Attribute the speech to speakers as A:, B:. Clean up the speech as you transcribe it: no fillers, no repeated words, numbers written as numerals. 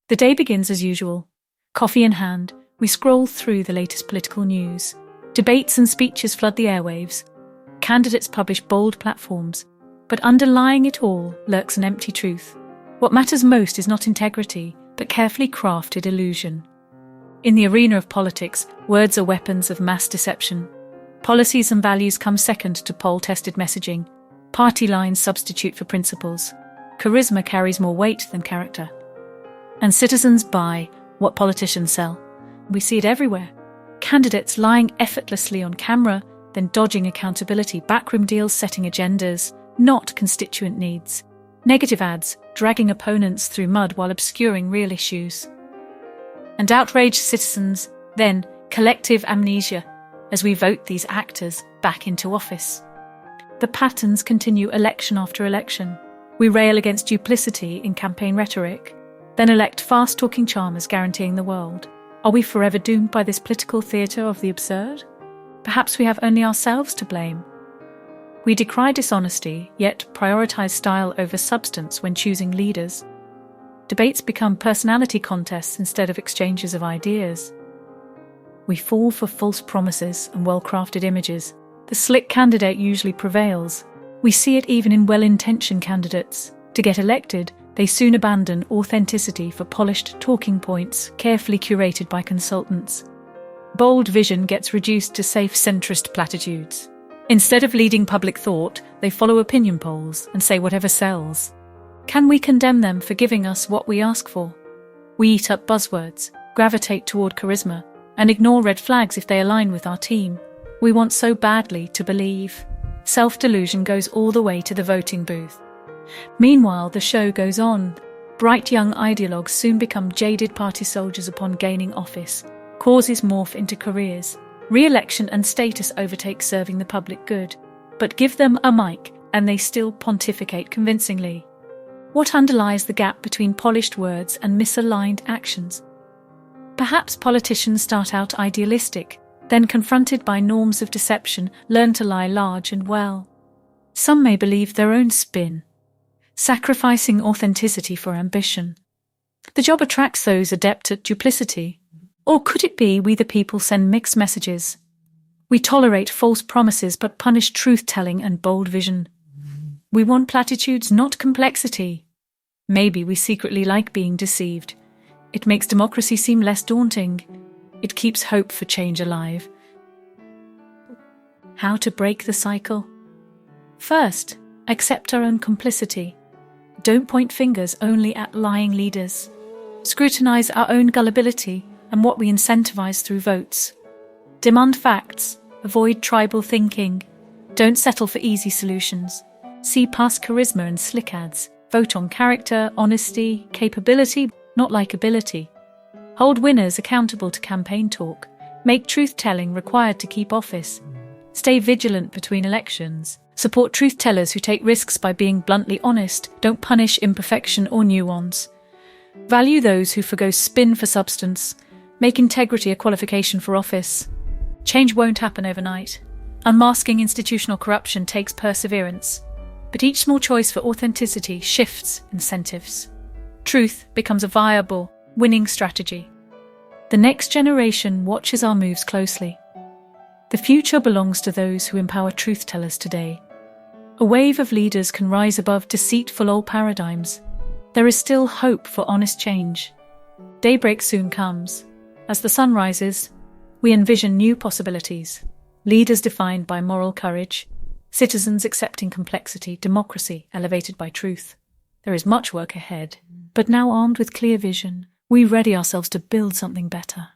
A: The day begins as usual. Coffee in hand, we scroll through the latest political news. Debates and speeches flood the airwaves. Candidates publish bold platforms. But underlying it all lurks an empty truth. What matters most is not integrity, but carefully crafted illusion. In the arena of politics, words are weapons of mass deception. Policies and values come second to poll-tested messaging. Party lines substitute for principles. Charisma carries more weight than character. And citizens buy what politicians sell. We see it everywhere. Candidates lying effortlessly on camera, then dodging accountability, backroom deals setting agendas, not constituent needs. Negative ads dragging opponents through mud while obscuring real issues. And outraged citizens, then collective amnesia as we vote these actors back into office. The patterns continue election after election. We rail against duplicity in campaign rhetoric, then elect fast-talking charmers guaranteeing the world. Are we forever doomed by this political theatre of the absurd? Perhaps we have only ourselves to blame. We decry dishonesty, yet prioritise style over substance when choosing leaders. Debates become personality contests instead of exchanges of ideas. We fall for false promises and well-crafted images. The slick candidate usually prevails. We see it even in well-intentioned candidates. To get elected, they soon abandon authenticity for polished talking points, carefully curated by consultants. Bold vision gets reduced to safe centrist platitudes. Instead of leading public thought, they follow opinion polls and say whatever sells. Can we condemn them for giving us what we ask for? We eat up buzzwords, gravitate toward charisma, and ignore red flags if they align with our team. We want so badly to believe. Self-delusion goes all the way to the voting booth. Meanwhile, the show goes on. Bright young ideologues soon become jaded party soldiers upon gaining office. Causes morph into careers. Re-election and status overtake serving the public good. But give them a mic, and they still pontificate convincingly. What underlies the gap between polished words and misaligned actions? Perhaps politicians start out idealistic, then confronted by norms of deception, learn to lie large and well. Some may believe their own spin, sacrificing authenticity for ambition. The job attracts those adept at duplicity. Or could it be we the people send mixed messages? We tolerate false promises but punish truth-telling and bold vision. We want platitudes, not complexity. Maybe we secretly like being deceived. It makes democracy seem less daunting. It keeps hope for change alive. How to break the cycle? First, accept our own complicity. Don't point fingers only at lying leaders. Scrutinize our own gullibility and what we incentivize through votes. Demand facts. Avoid tribal thinking. Don't settle for easy solutions. See past charisma and slick ads. Vote on character, honesty, capability, not likability. Hold winners accountable to campaign talk. Make truth-telling required to keep office. Stay vigilant between elections. Support truth-tellers who take risks by being bluntly honest. Don't punish imperfection or nuance. Value those who forgo spin for substance. Make integrity a qualification for office. Change won't happen overnight. Unmasking institutional corruption takes perseverance. But each small choice for authenticity shifts incentives. Truth becomes a viable, winning strategy. The next generation watches our moves closely. The future belongs to those who empower truth-tellers today. A wave of leaders can rise above deceitful old paradigms. There is still hope for honest change. Daybreak soon comes. As the sun rises, we envision new possibilities. Leaders defined by moral courage, citizens accepting complexity, democracy elevated by truth. There is much work ahead, but now armed with clear vision, we ready ourselves to build something better.